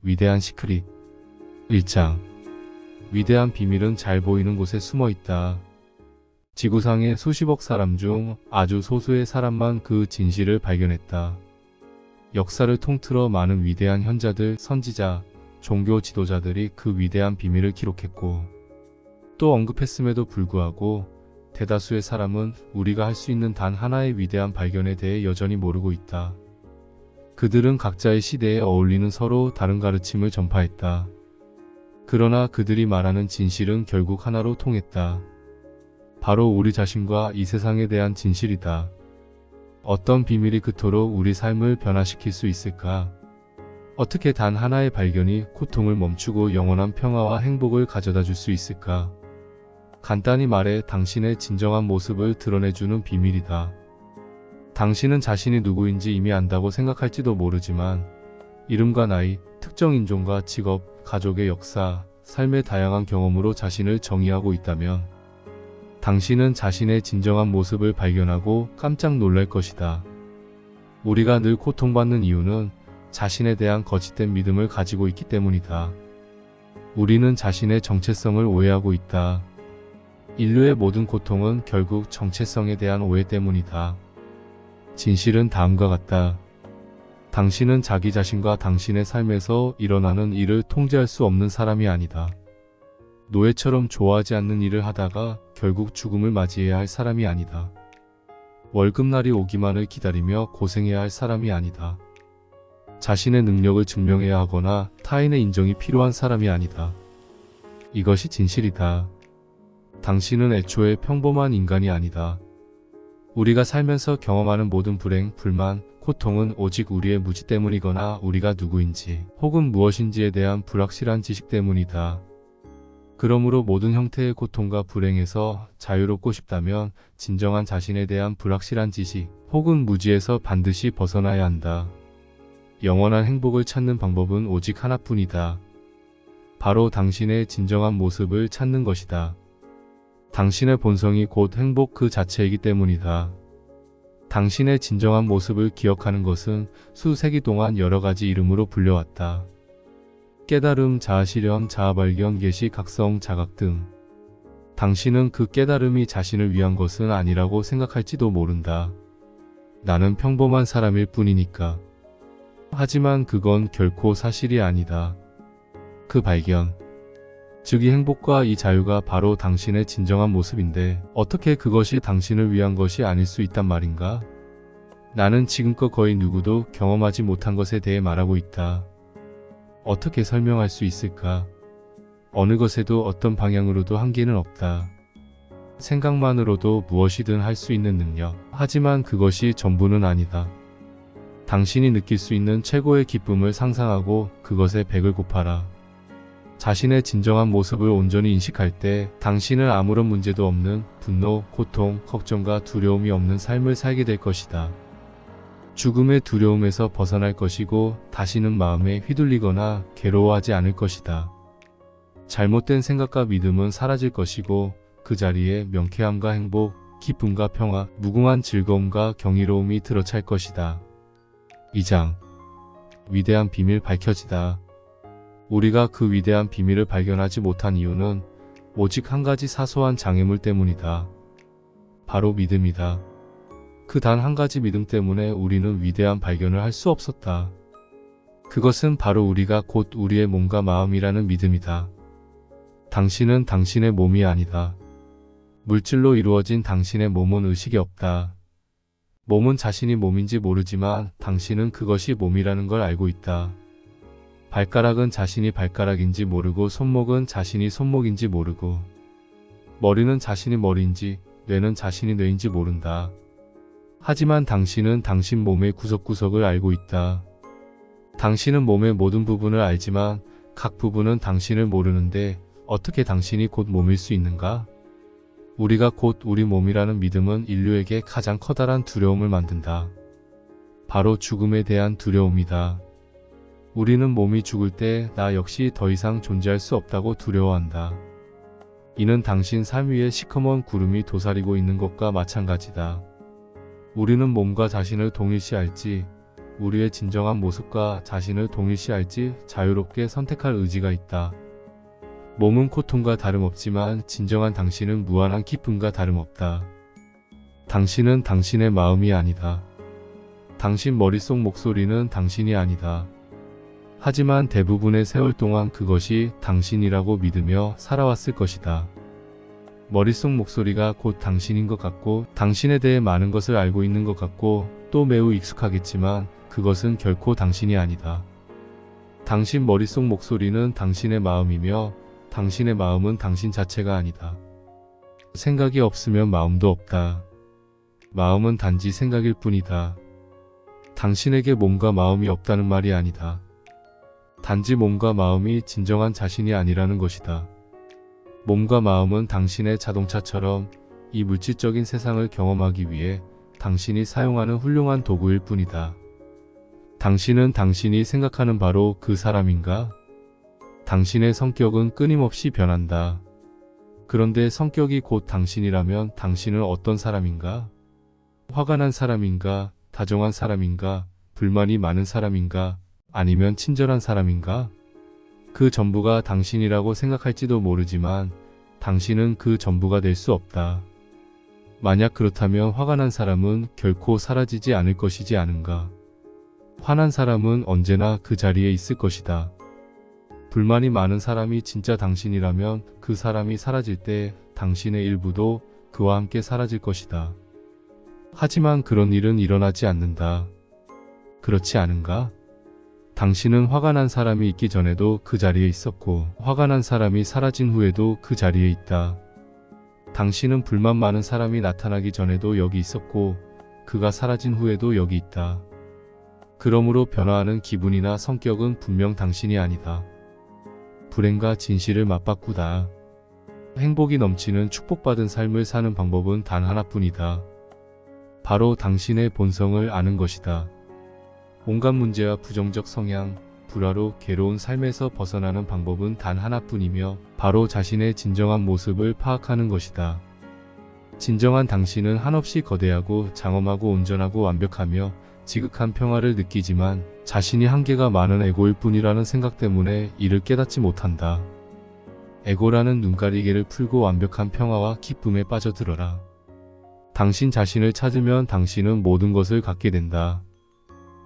위대한 시크릿 1장. 위대한 비밀은 잘 보이는 곳에 숨어 있다. 지구상의 수십억 사람 중 아주 소수의 사람만 그 진실을 발견했다. 역사를 통틀어 많은 위대한 현자들, 선지자, 종교 지도자들이 그 위대한 비밀을 기록했고 또 언급했음에도 불구하고 대다수의 사람은 우리가 할 수 있는 단 하나의 위대한 발견에 대해 여전히 모르고 있다. 그들은 각자의 시대에 어울리는 서로 다른 가르침을 전파했다. 그러나 그들이 말하는 진실은 결국 하나로 통했다. 바로 우리 자신과 이 세상에 대한 진실이다. 어떤 비밀이 그토록 우리 삶을 변화시킬 수 있을까? 어떻게 단 하나의 발견이 고통을 멈추고 영원한 평화와 행복을 가져다 줄 수 있을까? 간단히 말해 당신의 진정한 모습을 드러내주는 비밀이다. 당신은 자신이 누구인지 이미 안다고 생각할지도 모르지만 이름과 나이, 특정 인종과 직업, 가족의 역사, 삶의 다양한 경험으로 자신을 정의하고 있다면 당신은 자신의 진정한 모습을 발견하고 깜짝 놀랄 것이다. 우리가 늘 고통받는 이유는 자신에 대한 거짓된 믿음을 가지고 있기 때문이다. 우리는 자신의 정체성을 오해하고 있다. 인류의 모든 고통은 결국 정체성에 대한 오해 때문이다. 진실은 다음과 같다. 당신은 자기 자신과 당신의 삶에서 일어나는 일을 통제할 수 없는 사람이 아니다. 노예처럼 좋아하지 않는 일을 하다가 결국 죽음을 맞이해야 할 사람이 아니다. 월급날이 오기만을 기다리며 고생해야 할 사람이 아니다. 자신의 능력을 증명해야 하거나 타인의 인정이 필요한 사람이 아니다. 이것이 진실이다. 당신은 애초에 평범한 인간이 아니다. 우리가 살면서 경험하는 모든 불행, 불만, 고통은 오직 우리의 무지 때문이거나 우리가 누구인지 혹은 무엇인지에 대한 불확실한 지식 때문이다. 그러므로 모든 형태의 고통과 불행에서 자유롭고 싶다면 진정한 자신에 대한 불확실한 지식 혹은 무지에서 반드시 벗어나야 한다. 영원한 행복을 찾는 방법은 오직 하나뿐이다. 바로 당신의 진정한 모습을 찾는 것이다. 당신의 본성이 곧 행복 그 자체이기 때문이다. 당신의 진정한 모습을 기억하는 것은 수세기 동안 여러 가지 이름으로 불려왔다. 깨달음, 자아실현, 자아발견, 계시, 각성, 자각 등. 당신은 그 깨달음이 자신을 위한 것은 아니라고 생각할지도 모른다. 나는 평범한 사람일 뿐이니까. 하지만 그건 결코 사실이 아니다. 그 발견, 즉 이 행복과 이 자유가 바로 당신의 진정한 모습인데 어떻게 그것이 당신을 위한 것이 아닐 수 있단 말인가? 나는 지금껏 거의 누구도 경험하지 못한 것에 대해 말하고 있다. 어떻게 설명할 수 있을까? 어느 것에도 어떤 방향으로도 한계는 없다. 생각만으로도 무엇이든 할 수 있는 능력. 하지만 그것이 전부는 아니다. 당신이 느낄 수 있는 최고의 기쁨을 상상하고 그것에 100을 곱하라. 자신의 진정한 모습을 온전히 인식할 때 당신은 아무런 문제도 없는 분노, 고통, 걱정과 두려움이 없는 삶을 살게 될 것이다. 죽음의 두려움에서 벗어날 것이고 다시는 마음에 휘둘리거나 괴로워하지 않을 것이다. 잘못된 생각과 믿음은 사라질 것이고 그 자리에 명쾌함과 행복, 기쁨과 평화, 무궁한 즐거움과 경이로움이 들어찰 것이다. 2장. 위대한 비밀 밝혀지다. 우리가 그 위대한 비밀을 발견하지 못한 이유는 오직 한 가지 사소한 장애물 때문이다. 바로 믿음이다. 그 단 한 가지 믿음 때문에 우리는 위대한 발견을 할 수 없었다. 그것은 바로 우리가 곧 우리의 몸과 마음이라는 믿음이다. 당신은 당신의 몸이 아니다. 물질로 이루어진 당신의 몸은 의식이 없다. 몸은 자신이 몸인지 모르지만 당신은 그것이 몸이라는 걸 알고 있다. 발가락은 자신이 발가락인지 모르고 손목은 자신이 손목인지 모르고 머리는 자신이 머리인지 뇌는 자신이 뇌인지 모른다. 하지만 당신은 당신 몸의 구석구석을 알고 있다. 당신은 몸의 모든 부분을 알지만 각 부분은 당신을 모르는데 어떻게 당신이 곧 몸일 수 있는가? 우리가 곧 우리 몸이라는 믿음은 인류에게 가장 커다란 두려움을 만든다. 바로 죽음에 대한 두려움이다. 우리는 몸이 죽을 때 나 역시 더 이상 존재할 수 없다고 두려워한다. 이는 당신 삶 위에 시커먼 구름이 도사리고 있는 것과 마찬가지다. 우리는 몸과 자신을 동일시 알지 우리의 진정한 모습과 자신을 동일시할지 자유롭게 선택할 의지가 있다. 몸은 고통과 다름없지만 진정한 당신은 무한한 기쁨과 다름없다. 당신은 당신의 마음이 아니다. 당신 머릿속 목소리는 당신이 아니다. 하지만 대부분의 세월 동안 그것이 당신이라고 믿으며 살아왔을 것이다. 머릿속 목소리가 곧 당신인 것 같고 당신에 대해 많은 것을 알고 있는 것 같고 또 매우 익숙하겠지만 그것은 결코 당신이 아니다. 당신 머릿속 목소리는 당신의 마음이며 당신의 마음은 당신 자체가 아니다. 생각이 없으면 마음도 없다. 마음은 단지 생각일 뿐이다. 당신에게 몸과 마음이 없다는 말이 아니다. 단지 몸과 마음이 진정한 자신이 아니라는 것이다. 몸과 마음은 당신의 자동차처럼 이 물질적인 세상을 경험하기 위해 당신이 사용하는 훌륭한 도구일 뿐이다. 당신은 당신이 생각하는 바로 그 사람인가? 당신의 성격은 끊임없이 변한다. 그런데 성격이 곧 당신이라면 당신은 어떤 사람인가? 화가 난 사람인가? 다정한 사람인가? 불만이 많은 사람인가? 아니면 친절한 사람인가? 그 전부가 당신이라고 생각할지도 모르지만 당신은 그 전부가 될 수 없다. 만약 그렇다면 화가 난 사람은 결코 사라지지 않을 것이지 않은가? 화난 사람은 언제나 그 자리에 있을 것이다. 불만이 많은 사람이 진짜 당신이라면 그 사람이 사라질 때 당신의 일부도 그와 함께 사라질 것이다. 하지만 그런 일은 일어나지 않는다. 그렇지 않은가? 당신은 화가 난 사람이 있기 전에도 그 자리에 있었고 화가 난 사람이 사라진 후에도 그 자리에 있다. 당신은 불만 많은 사람이 나타나기 전에도 여기 있었고 그가 사라진 후에도 여기 있다. 그러므로 변화하는 기분이나 성격은 분명 당신이 아니다. 불행과 진실을 맞바꾸다. 행복이 넘치는 축복받은 삶을 사는 방법은 단 하나뿐이다. 바로 당신의 본성을 아는 것이다. 온갖 문제와 부정적 성향, 불화로 괴로운 삶에서 벗어나는 방법은 단 하나뿐이며 바로 자신의 진정한 모습을 파악하는 것이다. 진정한 당신은 한없이 거대하고 장엄하고 온전하고 완벽하며 지극한 평화를 느끼지만 자신이 한계가 많은 에고일 뿐이라는 생각 때문에 이를 깨닫지 못한다. 에고라는 눈가리개를 풀고 완벽한 평화와 기쁨에 빠져들어라. 당신 자신을 찾으면 당신은 모든 것을 갖게 된다.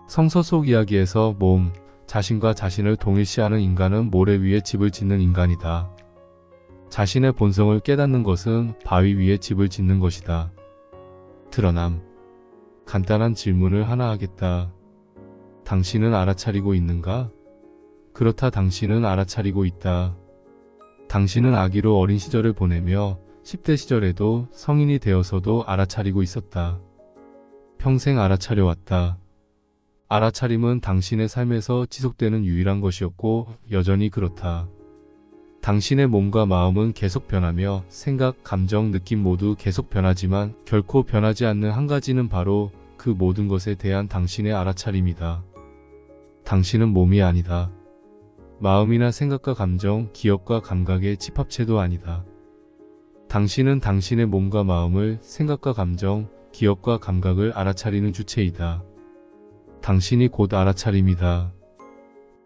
성서 속 이야기에서 몸, 자신과 자신을 동일시하는 인간은 모래 위에 집을 짓는 인간이다. 자신의 본성을 깨닫는 것은 바위 위에 집을 짓는 것이다. 드러남. 간단한 질문을 하나 하겠다. 당신은 알아차리고 있는가? 그렇다, 당신은 알아차리고 있다. 당신은 아기로 어린 시절을 보내며 10대 시절에도 성인이 되어서도 알아차리고 있었다. 평생 알아차려왔다. 알아차림은 당신의 삶에서 지속되는 유일한 것이었고 여전히 그렇다. 당신의 몸과 마음은 계속 변하며 생각, 감정, 느낌 모두 계속 변하지만 결코 변하지 않는 한 가지는 바로 그 모든 것에 대한 당신의 알아차림이다. 당신은 몸이 아니다. 마음이나 생각과 감정, 기억과 감각의 집합체도 아니다. 당신은 당신의 몸과 마음을, 생각과 감정, 기억과 감각을 알아차리는 주체이다. 당신이 곧 알아차림이다.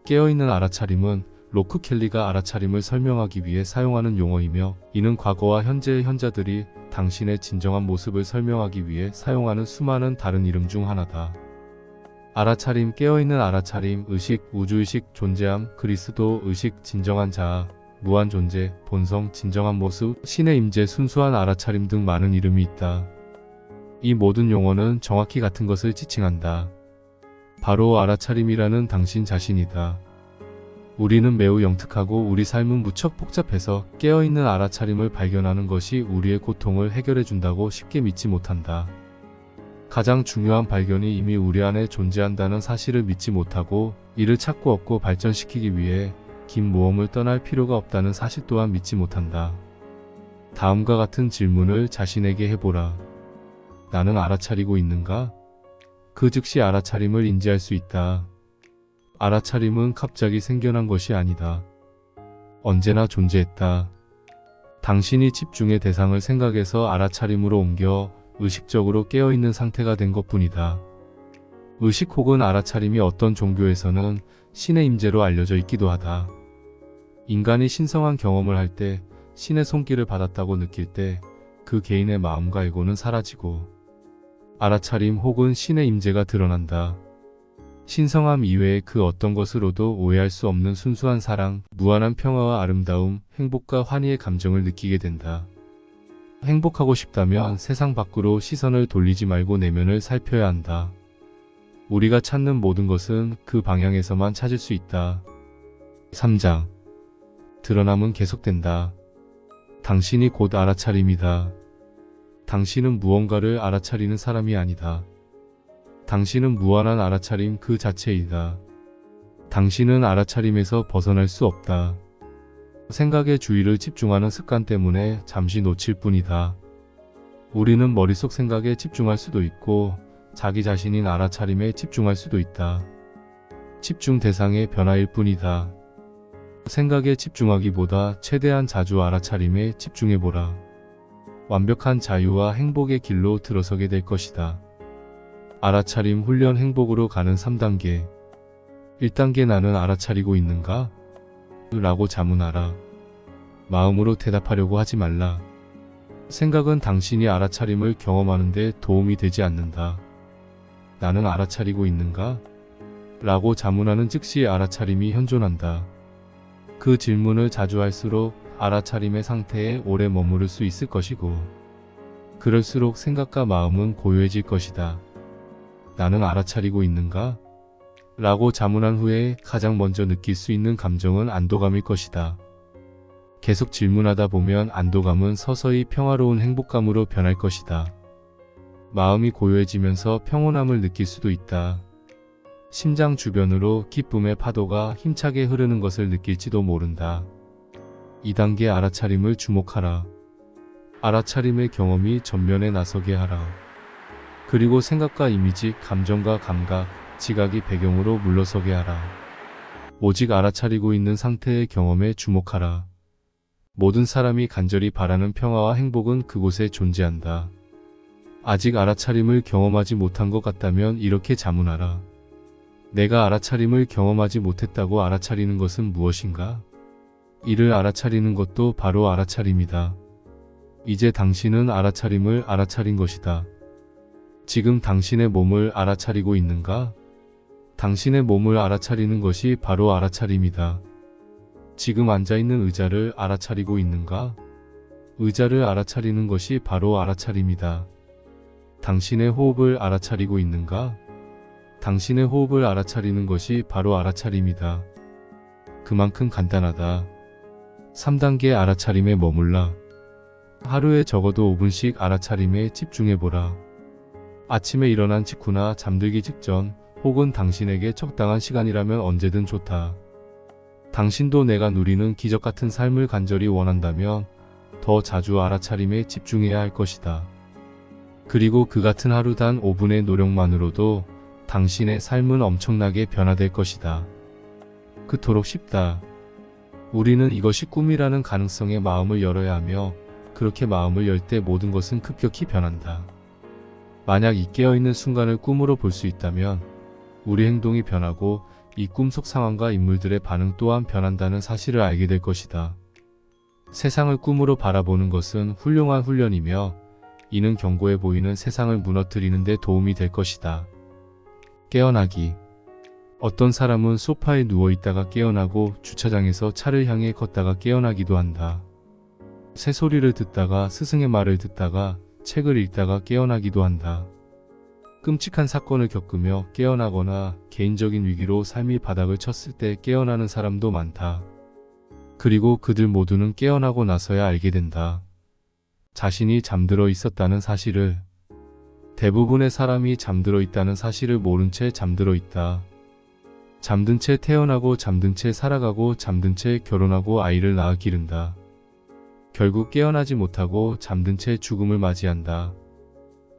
깨어있는 알아차림은 로크 켈리가 알아차림을 설명하기 위해 사용하는 용어이며 이는 과거와 현재의 현자들이 당신의 진정한 모습을 설명하기 위해 사용하는 수많은 다른 이름 중 하나다. 알아차림, 깨어있는 알아차림, 의식, 우주의식, 존재함, 그리스도, 의식, 진정한 자아, 무한 존재, 본성, 진정한 모습, 신의 임재, 순수한 알아차림 등 많은 이름이 있다. 이 모든 용어는 정확히 같은 것을 지칭한다. 바로 알아차림이라는 당신 자신이다. 우리는 매우 영특하고 우리 삶은 무척 복잡해서 깨어있는 알아차림을 발견하는 것이 우리의 고통을 해결해준다고 쉽게 믿지 못한다. 가장 중요한 발견이 이미 우리 안에 존재한다는 사실을 믿지 못하고 이를 찾고 얻고 발전시키기 위해 긴 모험을 떠날 필요가 없다는 사실 또한 믿지 못한다. 다음과 같은 질문을 자신에게 해보라. 나는 알아차리고 있는가? 그 즉시 알아차림을 인지할 수 있다. 알아차림은 갑자기 생겨난 것이 아니다. 언제나 존재했다. 당신이 집중의 대상을 생각에서 알아차림으로 옮겨 의식적으로 깨어있는 상태가 된 것뿐이다. 의식 혹은 알아차림이 어떤 종교에서는 신의 임재로 알려져 있기도 하다. 인간이 신성한 경험을 할 때, 신의 손길을 받았다고 느낄 때 그 개인의 마음과 에고는 사라지고 알아차림 혹은 신의 임재가 드러난다. 신성함 이외의 그 어떤 것으로도 오해할 수 없는 순수한 사랑, 무한한 평화와 아름다움, 행복과 환희의 감정을 느끼게 된다. 행복하고 싶다면 세상 밖으로 시선을 돌리지 말고 내면을 살펴야 한다. 우리가 찾는 모든 것은 그 방향에서만 찾을 수 있다. 3장. 드러남은 계속된다. 당신이 곧 알아차림이다. 당신은 무언가를 알아차리는 사람이 아니다. 당신은 무한한 알아차림 그 자체이다. 당신은 알아차림에서 벗어날 수 없다. 생각에 주의를 집중하는 습관 때문에 잠시 놓칠 뿐이다. 우리는 머릿속 생각에 집중할 수도 있고 자기 자신인 알아차림에 집중할 수도 있다. 집중 대상의 변화일 뿐이다. 생각에 집중하기보다 최대한 자주 알아차림에 집중해보라. 완벽한 자유와 행복의 길로 들어서게 될 것이다. 알아차림 훈련 행복으로 가는 3단계. 1단계 나는 알아차리고 있는가? 라고 자문하라. 마음으로 대답하려고 하지 말라. 생각은 당신이 알아차림을 경험하는 데 도움이 되지 않는다. 나는 알아차리고 있는가? 라고 자문하는 즉시 알아차림이 현존한다. 그 질문을 자주 할수록 알아차림의 상태에 오래 머무를 수 있을 것이고 그럴수록 생각과 마음은 고요해질 것이다. 나는 알아차리고 있는가? 라고 자문한 후에 가장 먼저 느낄 수 있는 감정은 안도감일 것이다. 계속 질문하다 보면 안도감은 서서히 평화로운 행복감으로 변할 것이다. 마음이 고요해지면서 평온함을 느낄 수도 있다. 심장 주변으로 기쁨의 파도가 힘차게 흐르는 것을 느낄지도 모른다. 2단계 알아차림을 주목하라. 알아차림의 경험이 전면에 나서게 하라. 그리고 생각과 이미지, 감정과 감각, 지각이 배경으로 물러서게 하라. 오직 알아차리고 있는 상태의 경험에 주목하라. 모든 사람이 간절히 바라는 평화와 행복은 그곳에 존재한다. 아직 알아차림을 경험하지 못한 것 같다면 이렇게 자문하라. 내가 알아차림을 경험하지 못했다고 알아차리는 것은 무엇인가? 이를 알아차리는 것도 바로 알아차림이다. 이제 당신은 알아차림을 알아차린 것이다. 지금 당신의 몸을 알아차리고 있는가? 당신의 몸을 알아차리는 것이 바로 알아차림이다. 지금 앉아있는 의자를 알아차리고 있는가? 의자를 알아차리는 것이 바로 알아차림이다. 당신의 호흡을 알아차리고 있는가? 당신의 호흡을 알아차리는 것이 바로 알아차림이다. 그만큼 간단하다. 3단계 알아차림에 머물라. 하루에 적어도 5분씩 알아차림에 집중해보라. 아침에 일어난 직후나 잠들기 직전 혹은 당신에게 적당한 시간이라면 언제든 좋다. 당신도 내가 누리는 기적 같은 삶을 간절히 원한다면 더 자주 알아차림에 집중해야 할 것이다. 그리고 그 같은 하루 단 5분의 노력만으로도 당신의 삶은 엄청나게 변화될 것이다. 그토록 쉽다. 우리는 이것이 꿈이라는 가능성에 마음을 열어야 하며 그렇게 마음을 열 때 모든 것은 급격히 변한다. 만약 이 깨어있는 순간을 꿈으로 볼 수 있다면 우리 행동이 변하고 이 꿈속 상황과 인물들의 반응 또한 변한다는 사실을 알게 될 것이다. 세상을 꿈으로 바라보는 것은 훌륭한 훈련이며 이는 견고해 보이는 세상을 무너뜨리는 데 도움이 될 것이다. 깨어나기. 어떤 사람은 소파에 누워있다가 깨어나고 주차장에서 차를 향해 걷다가 깨어나기도 한다. 새소리를 듣다가 스승의 말을 듣다가 책을 읽다가 깨어나기도 한다. 끔찍한 사건을 겪으며 깨어나거나 개인적인 위기로 삶이 바닥을 쳤을 때 깨어나는 사람도 많다. 그리고 그들 모두는 깨어나고 나서야 알게 된다. 자신이 잠들어 있었다는 사실을. 대부분의 사람이 잠들어 있다는 사실을 모른 채 잠들어 있다. 잠든 채 태어나고 잠든 채 살아가고 잠든 채 결혼하고 아이를 낳아 기른다. 결국 깨어나지 못하고 잠든 채 죽음을 맞이한다.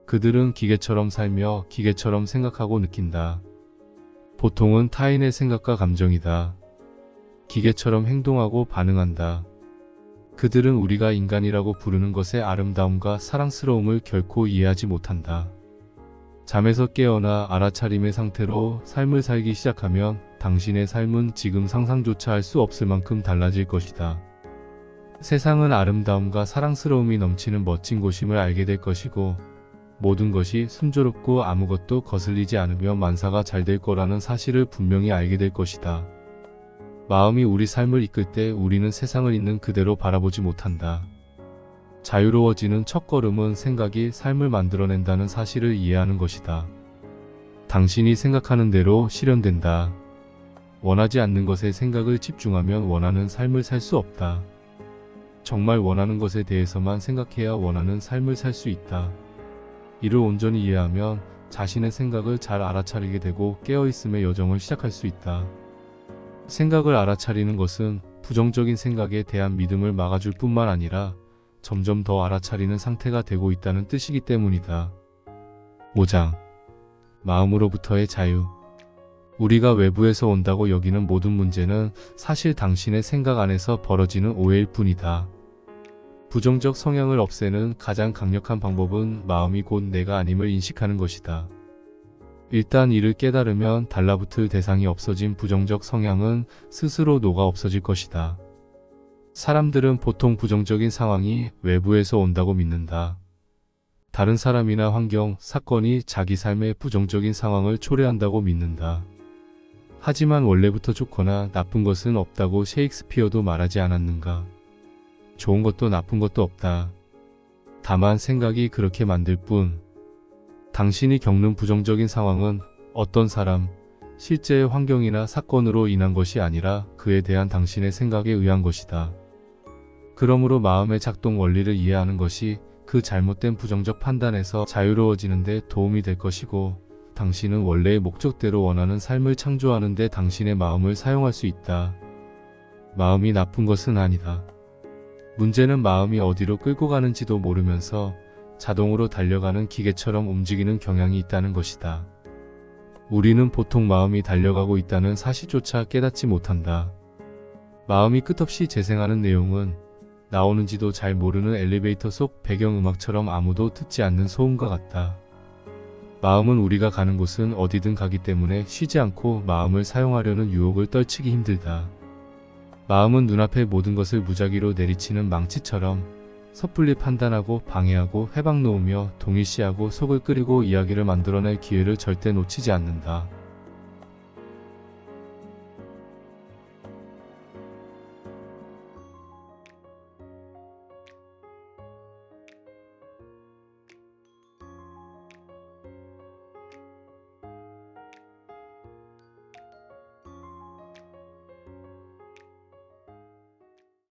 그들은 기계처럼 살며 기계처럼 생각하고 느낀다. 보통은 타인의 생각과 감정이다. 기계처럼 행동하고 반응한다. 그들은 우리가 인간이라고 부르는 것의 아름다움과 사랑스러움을 결코 이해하지 못한다. 잠에서 깨어나 알아차림의 상태로 삶을 살기 시작하면 당신의 삶은 지금 상상조차 할 수 없을 만큼 달라질 것이다. 세상은 아름다움과 사랑스러움이 넘치는 멋진 곳임을 알게 될 것이고, 모든 것이 순조롭고 아무것도 거슬리지 않으며 만사가 잘 될 거라는 사실을 분명히 알게 될 것이다. 마음이 우리 삶을 이끌 때 우리는 세상을 있는 그대로 바라보지 못한다. 자유로워지는 첫걸음은 생각이 삶을 만들어낸다는 사실을 이해하는 것이다. 당신이 생각하는 대로 실현된다. 원하지 않는 것에 생각을 집중하면 원하는 삶을 살 수 없다. 정말 원하는 것에 대해서만 생각해야 원하는 삶을 살 수 있다. 이를 온전히 이해하면 자신의 생각을 잘 알아차리게 되고 깨어있음의 여정을 시작할 수 있다. 생각을 알아차리는 것은 부정적인 생각에 대한 믿음을 막아줄 뿐만 아니라 점점 더 알아차리는 상태가 되고 있다는 뜻이기 때문이다. 5장. 마음으로부터의 자유. 우리가 외부에서 온다고 여기는 모든 문제는 사실 당신의 생각 안에서 벌어지는 오해일 뿐이다. 부정적 성향을 없애는 가장 강력한 방법은 마음이 곧 내가 아님을 인식하는 것이다. 일단 이를 깨달으면 달라붙을 대상이 없어진 부정적 성향은 스스로 녹아 없어질 것이다. 사람들은 보통 부정적인 상황이 외부에서 온다고 믿는다. 다른 사람이나 환경, 사건이 자기 삶의 부정적인 상황을 초래한다고 믿는다. 하지만 원래부터 좋거나 나쁜 것은 없다고 셰익스피어도 말하지 않았는가? 좋은 것도 나쁜 것도 없다. 다만 생각이 그렇게 만들 뿐. 당신이 겪는 부정적인 상황은 어떤 사람, 실제의 환경이나 사건으로 인한 것이 아니라 그에 대한 당신의 생각에 의한 것이다. 그러므로 마음의 작동 원리를 이해하는 것이 그 잘못된 부정적 판단에서 자유로워지는 데 도움이 될 것이고, 당신은 원래의 목적대로 원하는 삶을 창조하는 데 당신의 마음을 사용할 수 있다. 마음이 나쁜 것은 아니다. 문제는 마음이 어디로 끌고 가는지도 모르면서 자동으로 달려가는 기계처럼 움직이는 경향이 있다는 것이다. 우리는 보통 마음이 달려가고 있다는 사실조차 깨닫지 못한다. 마음이 끝없이 재생하는 내용은 나오는지도 잘 모르는 엘리베이터 속 배경음악처럼 아무도 듣지 않는 소음과 같다. 마음은 우리가 가는 곳은 어디든 가기 때문에 쉬지 않고 마음을 사용하려는 유혹을 떨치기 힘들다. 마음은 눈앞의 모든 것을 무작위로 내리치는 망치처럼 섣불리 판단하고 방해하고 회방 놓으며 동일시하고 속을 끓이고 이야기를 만들어낼 기회를 절대 놓치지 않는다.